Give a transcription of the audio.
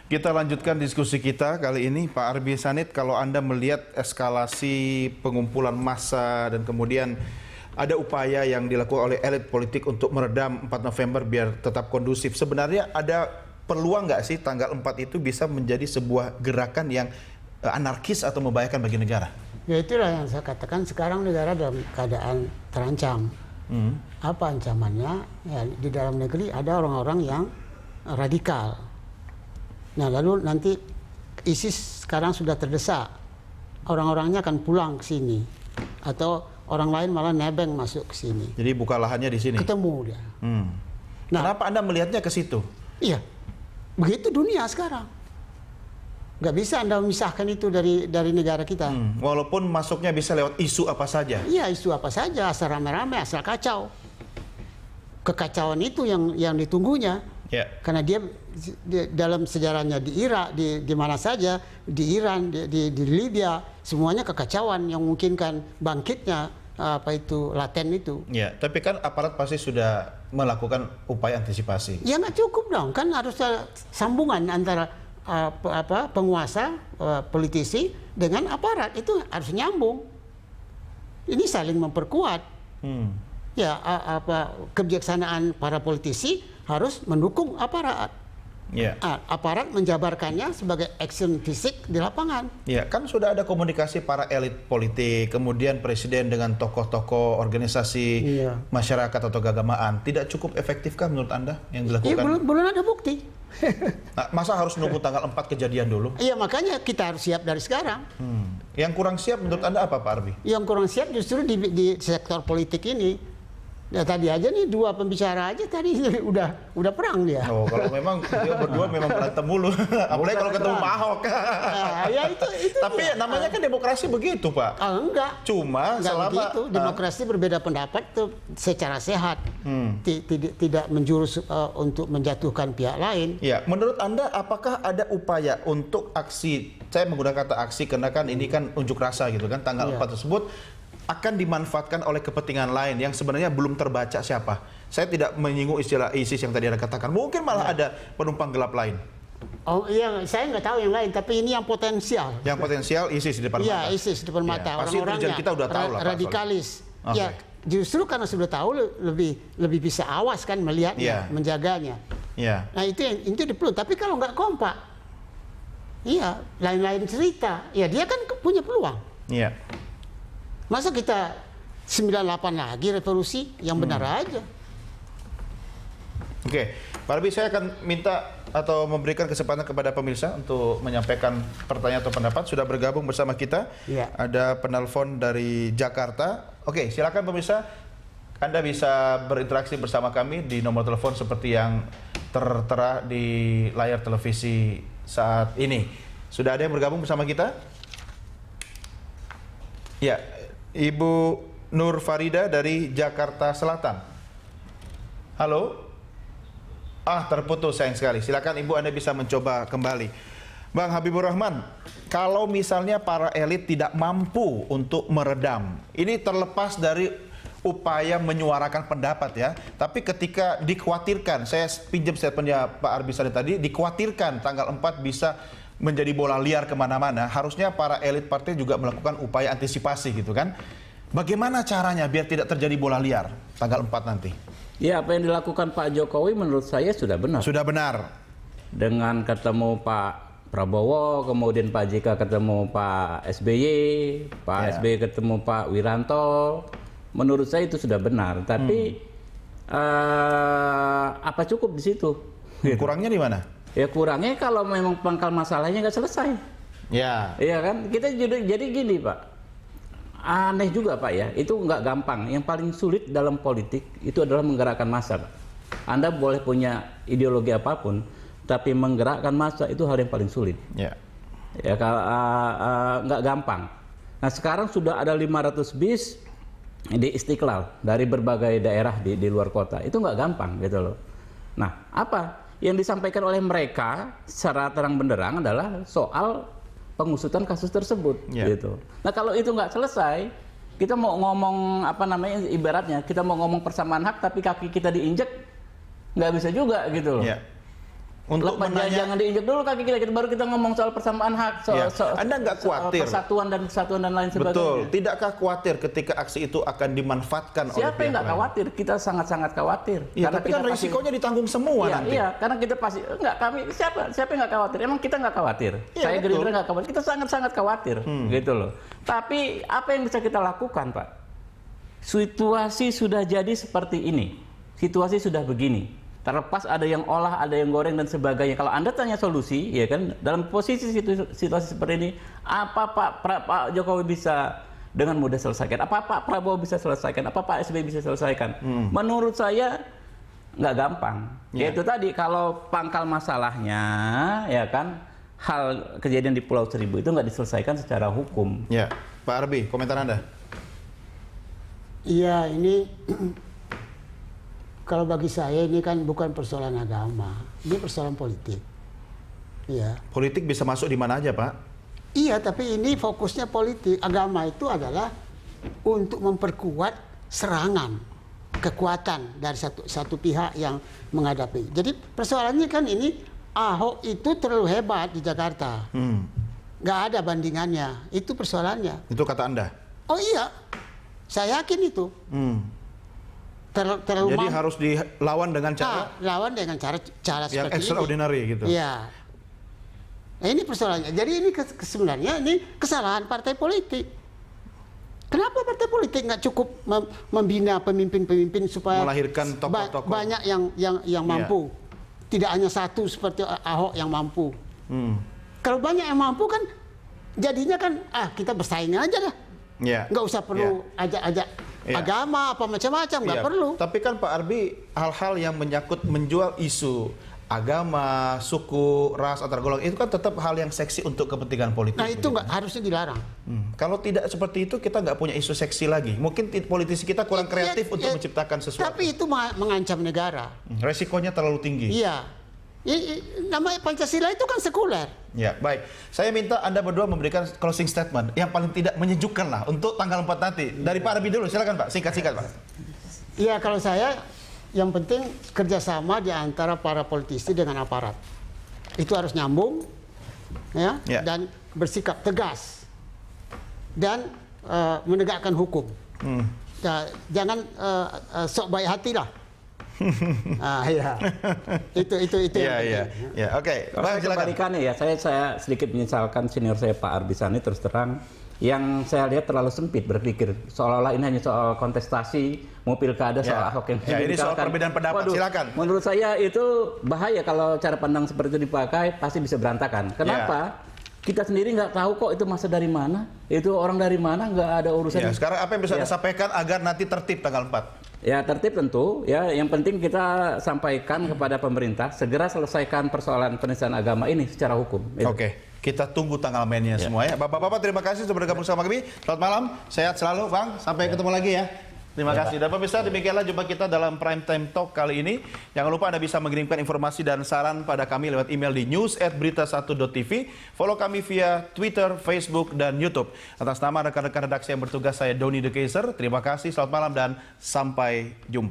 Kita lanjutkan diskusi kita kali ini, Pak Arbi Sanit. Kalau Anda melihat eskalasi pengumpulan massa dan kemudian ada upaya yang dilakukan oleh elit politik untuk meredam 4 November biar tetap kondusif, sebenarnya ada peluang nggak sih tanggal 4 itu bisa menjadi sebuah gerakan yang anarkis atau membahayakan bagi negara? Ya itulah yang saya katakan, sekarang negara dalam keadaan terancam. Apa ancamannya? Ya, di dalam negeri ada orang-orang yang radikal. Nah, lalu nanti ISIS sekarang sudah terdesak, orang-orangnya akan pulang ke sini, atau orang lain malah nebeng masuk ke sini. Jadi buka lahannya di sini. Ketemu dia. Nah, kenapa Anda melihatnya ke situ? Iya, begitu dunia sekarang. Nggak bisa Anda memisahkan itu dari negara kita. Walaupun masuknya bisa lewat isu apa saja. Iya, isu apa saja, asal rame-rame, asal kacau. Kekacauan itu yang ditunggunya. Ya. Karena dia dalam sejarahnya di Irak, di mana saja, di Iran, di Libya, semuanya kekacauan yang memungkinkan bangkitnya laten itu. Ya, tapi kan aparat pasti sudah melakukan upaya antisipasi. Ya nggak cukup dong, kan harus ada sambungan antara penguasa, politisi dengan aparat, itu harus nyambung. Ini saling memperkuat. Ya, kebijaksanaan para politisi harus mendukung aparat. Ya. Aparat menjabarkannya sebagai action fisik di lapangan. Ya, kan sudah ada komunikasi para elit politik, kemudian presiden dengan tokoh-tokoh organisasi masyarakat atau keagamaan. Tidak cukup efektifkah menurut Anda yang dilakukan? Ya, belum ada bukti. Nah, masa harus nunggu tanggal 4 kejadian dulu? Iya, makanya kita harus siap dari sekarang. Yang kurang siap menurut Anda apa, Pak Arbi? Yang kurang siap justru di sektor politik ini. Ya, tadi aja nih 2 pembicara aja tadi udah perang dia. Oh, kalau memang dia berdua memang berantem mulu. Apalagi kalau ketemu Pak Ahok. Ya itu Tapi namanya kan demokrasi begitu, Pak. Enggak. Cuma enggak selama begitu. Demokrasi berbeda pendapat tuh secara sehat. Tidak menjurus untuk menjatuhkan pihak lain. Ya, menurut Anda apakah ada upaya untuk aksi, saya menggunakan kata aksi karena kan ini kan unjuk rasa gitu kan, tanggal 4 tersebut akan dimanfaatkan oleh kepentingan lain yang sebenarnya belum terbaca siapa. Saya tidak menyinggung istilah ISIS yang tadi Anda katakan. Mungkin malah ada penumpang gelap lain. Oh iya, saya nggak tahu yang lain, tapi ini yang potensial. Yang potensial ISIS di depan mata. Iya, ISIS di depan mata. Pasti intelijen kita udah tahu lah, Pak, radikalis. soalnya. Ya, justru karena sudah tahu lebih bisa awas kan melihatnya, menjaganya. Iya. Nah, itu diperlu. Tapi kalau nggak kompak, iya, lain-lain cerita. Ya, dia kan punya peluang. Iya. Masa kita 98 lagi revolusi yang benar aja. Oke, Pak Arbi, saya akan minta atau memberikan kesempatan kepada pemirsa untuk menyampaikan pertanyaan atau pendapat. Sudah bergabung bersama kita. Ya. Ada penelpon dari Jakarta. Oke, silakan pemirsa. Anda bisa berinteraksi bersama kami di nomor telepon seperti yang tertera di layar televisi saat ini. Sudah ada yang bergabung bersama kita? Ya, Ibu Nur Farida dari Jakarta Selatan. Halo? Terputus sayang sekali. Silakan Ibu, Anda bisa mencoba kembali. Bang Habibur Rahman, kalau misalnya para elit tidak mampu untuk meredam, ini terlepas dari upaya menyuarakan pendapat ya, tapi ketika dikhawatirkan, saya pinjam statementnya Pak Arbi Sanit tadi, dikhawatirkan tanggal 4 bisa menjadi bola liar kemana-mana, harusnya para elit partai juga melakukan upaya antisipasi gitu kan. Bagaimana caranya biar tidak terjadi bola liar tanggal 4 nanti? Ya, apa yang dilakukan Pak Jokowi menurut saya sudah benar. Sudah benar. Dengan ketemu Pak Prabowo, kemudian Pak JK ketemu Pak SBY, Pak SBY ketemu Pak Wiranto, menurut saya itu sudah benar. Tapi apa cukup di situ? Kurangnya di mana? Ya kurangnya kalau memang pangkal masalahnya nggak selesai. Ya. Iya kan? Kita jadi gini Pak. Aneh juga Pak ya. Itu nggak gampang. Yang paling sulit dalam politik itu adalah menggerakkan massa, Pak. Anda boleh punya ideologi apapun, tapi menggerakkan massa itu hal yang paling sulit. Ya. Ya kalau nggak gampang. Nah sekarang sudah ada 500 bis di Istiqlal dari berbagai daerah di luar kota. Itu nggak gampang gitu loh. Nah apa? Yang disampaikan oleh mereka secara terang benderang adalah soal pengusutan kasus tersebut, gitu. Nah kalau itu nggak selesai, kita mau ngomong apa namanya ibaratnya kita mau ngomong persamaan hak tapi kaki kita diinjek, nggak bisa juga gitu loh. untuk menanya. Jangan diinjak dulu kaki kita baru kita ngomong soal persamaan hak, Ya, Anda nggak khawatir persatuan dan kesatuan dan lain sebagainya. Betul. Tidakkah khawatir ketika aksi itu akan dimanfaatkan oleh Siapa yang nggak khawatir? Kita sangat-sangat khawatir. Ya, tapi kan risikonya ditanggung semua nanti. Iya, karena kita pasti enggak, kami siapa yang nggak khawatir? Emang kita nggak khawatir. Iya, Saya betul. Gerindra nggak khawatir. Kita sangat-sangat khawatir, gitu loh. Tapi apa yang bisa kita lakukan, Pak? Situasi sudah jadi seperti ini. Situasi sudah begini. Terlepas ada yang olah, ada yang goreng dan sebagainya. Kalau Anda tanya solusi, ya kan, dalam posisi situasi seperti ini, apa Pak Jokowi bisa dengan mudah selesaikan? Apa Pak Prabowo bisa selesaikan? Apa Pak SBY bisa selesaikan? Menurut saya nggak gampang. Yaitu tadi, kalau pangkal masalahnya, ya kan, hal kejadian di Pulau Seribu itu nggak diselesaikan secara hukum. Ya, Pak Arbi, komentar Anda? Iya, ini kalau bagi saya ini kan bukan persoalan agama, ini persoalan politik. Iya. Politik bisa masuk di mana aja, Pak? Iya, tapi ini fokusnya politik. Agama itu adalah untuk memperkuat serangan, kekuatan dari satu pihak yang menghadapi. Jadi persoalannya kan ini, Ahok itu terlalu hebat di Jakarta. Nggak ada bandingannya. Itu persoalannya. Itu kata Anda? Oh iya, saya yakin itu. Terlalu Jadi harus dilawan dengan cara lawan dengan cara yang seperti extraordinary ini. gitu. Iya. Nah, ini persoalannya. Jadi ini sebenarnya ini kesalahan partai politik. Kenapa partai politik nggak cukup membina pemimpin-pemimpin supaya melahirkan tokoh-tokoh banyak yang mampu, tidak hanya satu seperti Ahok yang mampu. Kalau banyak yang mampu kan jadinya kan kita bersaing aja lah. Nggak usah perlu ajak-ajak agama apa macam-macam, nggak perlu. Tapi kan Pak Arbi, hal-hal yang menyangkut menjual isu agama, suku, ras, antar golongan itu kan tetap hal yang seksi untuk kepentingan politik. Nah itu nggak harusnya dilarang. Kalau tidak seperti itu kita nggak punya isu seksi lagi. Mungkin politisi kita kurang kreatif untuk menciptakan sesuatu. Tapi itu mengancam negara. Resikonya terlalu tinggi. Iya. Namanya Pancasila itu kan sekuler. Ya, baik. Saya minta Anda berdua memberikan closing statement yang paling tidak menyejukkan lah untuk tanggal 4 nanti. Dari Pak Arbi dulu, silakan Pak. Singkat-singkat Pak. Iya, kalau saya yang penting kerjasama di antara para politisi dengan aparat. Itu harus nyambung, ya. Dan bersikap tegas dan menegakkan hukum. Jangan sok baik hati lah. Iya. Itu Ya, oke. Bang, silakan. Kebalikannya ya, saya sedikit menyesalkan senior saya Pak Arbi Sani terus terang, yang saya lihat terlalu sempit berpikir seolah-olah ini hanya soal kontestasi, mau pilkada, soal Ahok yang ini soal perbedaan pendapat. Waduh, silakan. Menurut saya itu bahaya kalau cara pandang seperti itu dipakai, pasti bisa berantakan. Kenapa? Kita sendiri nggak tahu kok itu masa dari mana, itu orang dari mana, nggak ada urusan. Sekarang apa yang bisa disampaikan agar nanti tertib tanggal 4? Ya tertib tentu, ya yang penting kita sampaikan kepada pemerintah segera selesaikan persoalan penistaan agama ini secara hukum. Oke, kita tunggu tanggal mainnya semua ya. Bapak-bapak terima kasih sudah bergabung sama kami. Selamat malam, sehat selalu Bang. Sampai ketemu lagi ya. Terima kasih. Dan pemirsa, demikianlah jumpa kita dalam Prime Time Talk kali ini. Jangan lupa Anda bisa mengirimkan informasi dan saran pada kami lewat email di news@berita1.tv. Follow kami via Twitter, Facebook, dan YouTube. Atas nama rekan-rekan redaksi yang bertugas, saya Doni De Keizer. Terima kasih, selamat malam, dan sampai jumpa.